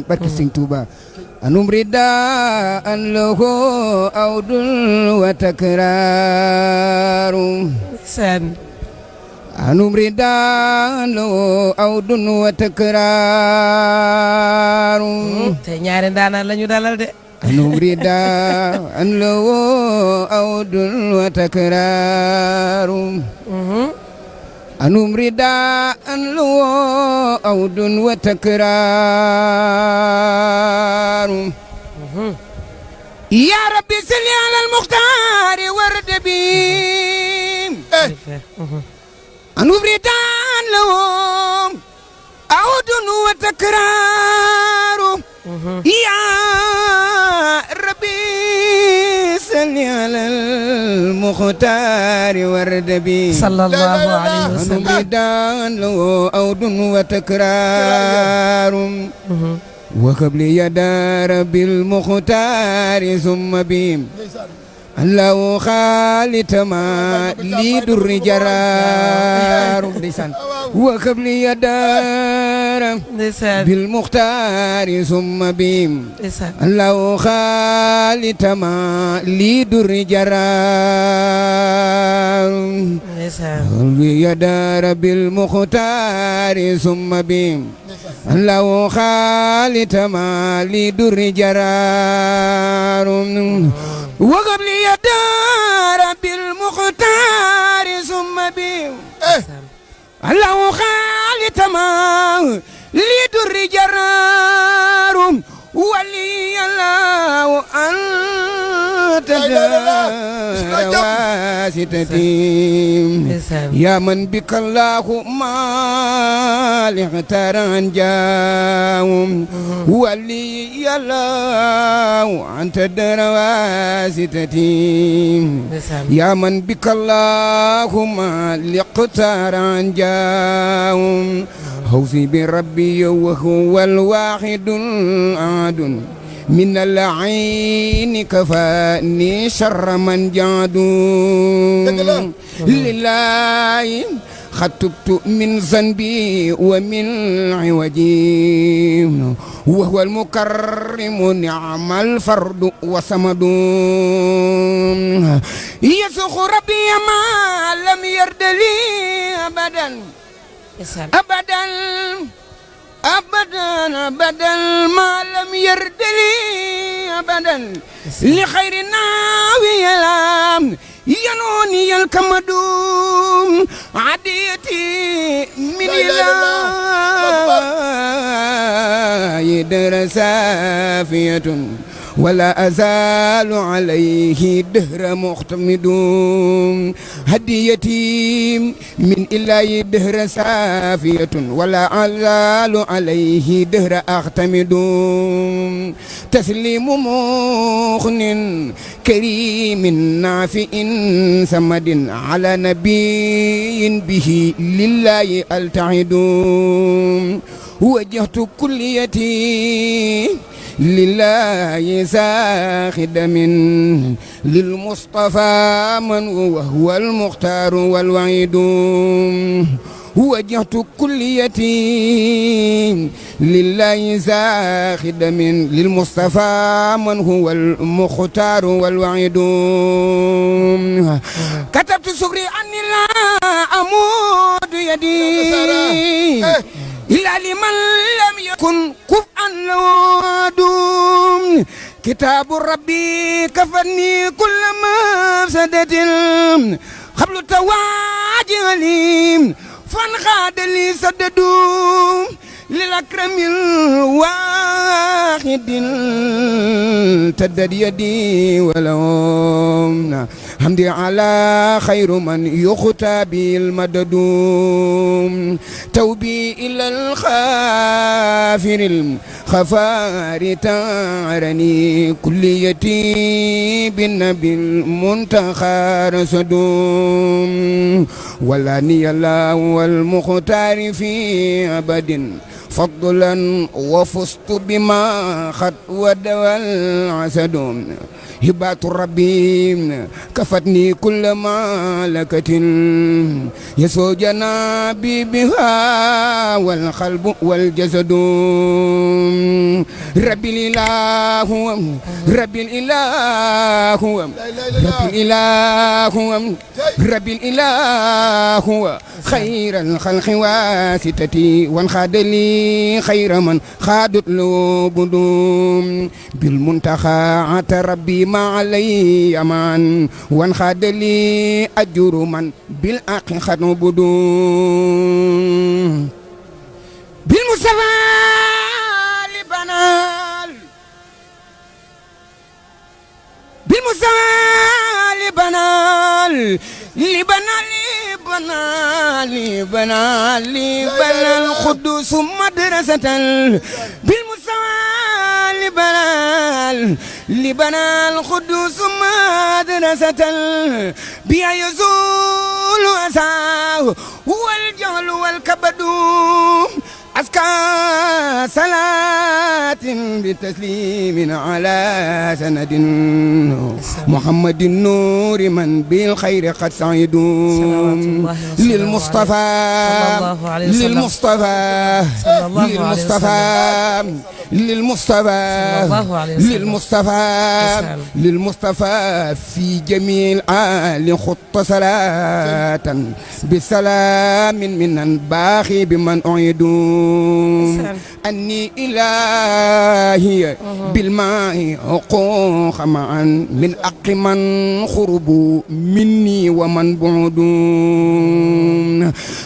barke Sëñ Tuuba anum rida an lahu awdul wa takraru seen anum rida an lahu awdun wa takraru te ñaari ndaanaan lañu dalal de anum rida an lahu awdun wa takraru anum rida an lahu awdun wa takraru ya rabbi salli ala al-mukhtar warad bim anum rida an lahu awdun wa takraru ya rabbi salli ala al-mukhtar warad bim sallallahu alayhi wa sallam بدان له أود وتكرار وقبل يدار بالمختار ثم بهم الله خالد ما ليد الرجرار وقبل يدار بالمختار ثم بهم الله خالد ما ليد الرجرار يدار بالمختار ثم بهم الله خالد ما ليد الرجرار وقبل يدار بالمختار ثم بهم الله خالد ما ليد الرجرار ولي الله أنت واسطتي يا من بك الله مالك تران جاهم ولي الله أنت واسطتي يا من بك الله مالك تران جاهم هوسي بربي وهو الواحد الأحد من العين كفاني شر من جاد لله خطبت من ذنبي ومن عوجي وهو المكرم نعم الفرد وصمد يسخ ربي ما لم يرد لي أبدا أبدا أبدا أبدا ما لم يرد لي أبدا لخير ناوي الام ينوني الكمدوم عديتي من الله درس سافية ولا أزال عليه دهر مختمد هديتي من إله دهر سافية ولا أزال عليه دهر أختمد تسليم مخن كريم نافع سمد على نبي به لله ألتعد وجهت كليتي لله ساخد من للمصطفى من وهو المختار والوعيد وجهت كليتي لله ساخد من للمصطفى من هو المختار والوعيد كتبت سكري أني لا أمود يدي إلا لمن لم يكن كفءا لودوم كتاب ربي كفني كل مفسدة قبل تواجهلي فانخاد لي سددوم للأكرم الواحد تدد يدي ولوم حمدي على خير من يختى بالمدد توبي إلى الخافر الخفار تعرني كليتي بالنبي المنتخى رسدوم ولاني الله والمختار في أبد فضلا وفزت بما خد ودوى العسد هبات ربي كفتني كل مالكة يسوجنا بها والقلب والجسد ربي الإله ربي الإله ربي الإله ربي الإله خير الخلق واسطتي وانخاد لي خير من خادت له بدوم بالمنتخى عت ربي ما علي أمان وانخاد لي أجر من بالأق خد بدوم بالمصطفى لبنال بالمصطفى لبنال لبنال لبنى القدوس مدرسة بالمستوى لبنى القدوس مدرسة بها يزول أساه والجهل والكبد أزكى صلاة بتسليم على سند محمد النور من بالخير قد سعيد للمصطفى للمصطفى للمصطفى للمصطفى للمصطفى للمصطفى في جميع الآل خط صلاة بسلام من باخي بمن أعيدون أني إلهي بالماء حقوق معا من أق من خربوا مني ومن بعدون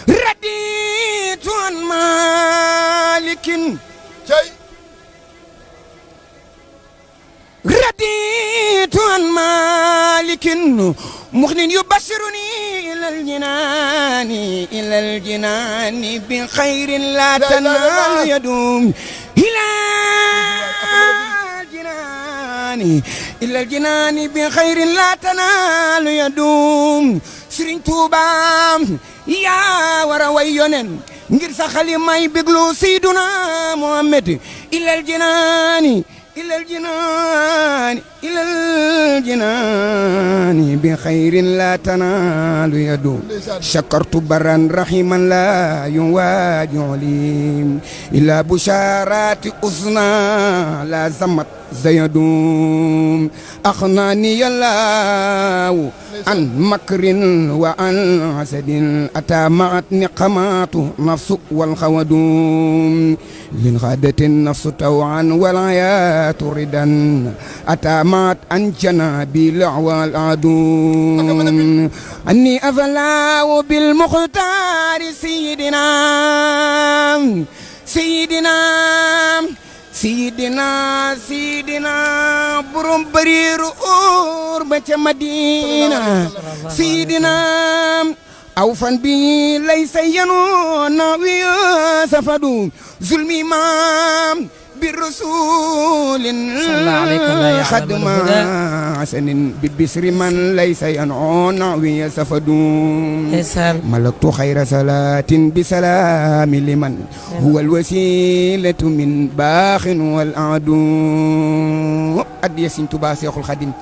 رديت عن مالك رديت عن مالك مغن يبشرني إلى الجنان بخير لا تنال يدوم إلى الجنان بخير لا تنال يدوم سرين توبا يا ورويونن ngir sa xali may béglu Seyduna Muhammad إلى الجنان إلى الجنان إلى الجنان بخير لا تنال يد شكرت برا رحيما لا يواجه لي إلى بشارات أسنى لا زمت زيدوم أخناني الله عن مكر وعن حسد أتى معت نقمات نفس والخودوم للغادة النفس توعا والعيات ردا أتى معت عن جنابي لعوى العدوم أني أفلا بالمختار سيدنا بروم برير أور بيت مدينة سيدنا أوفن بي ليس ينون ويسفدو ظلمي مام بالرسول خدم حسن ببسر من ليس ينعون ويسفدون ملكت خير صلاة بسلام لمن هو الوسيلة من باخ والأعدو أدي سنتبا شيخ الخديم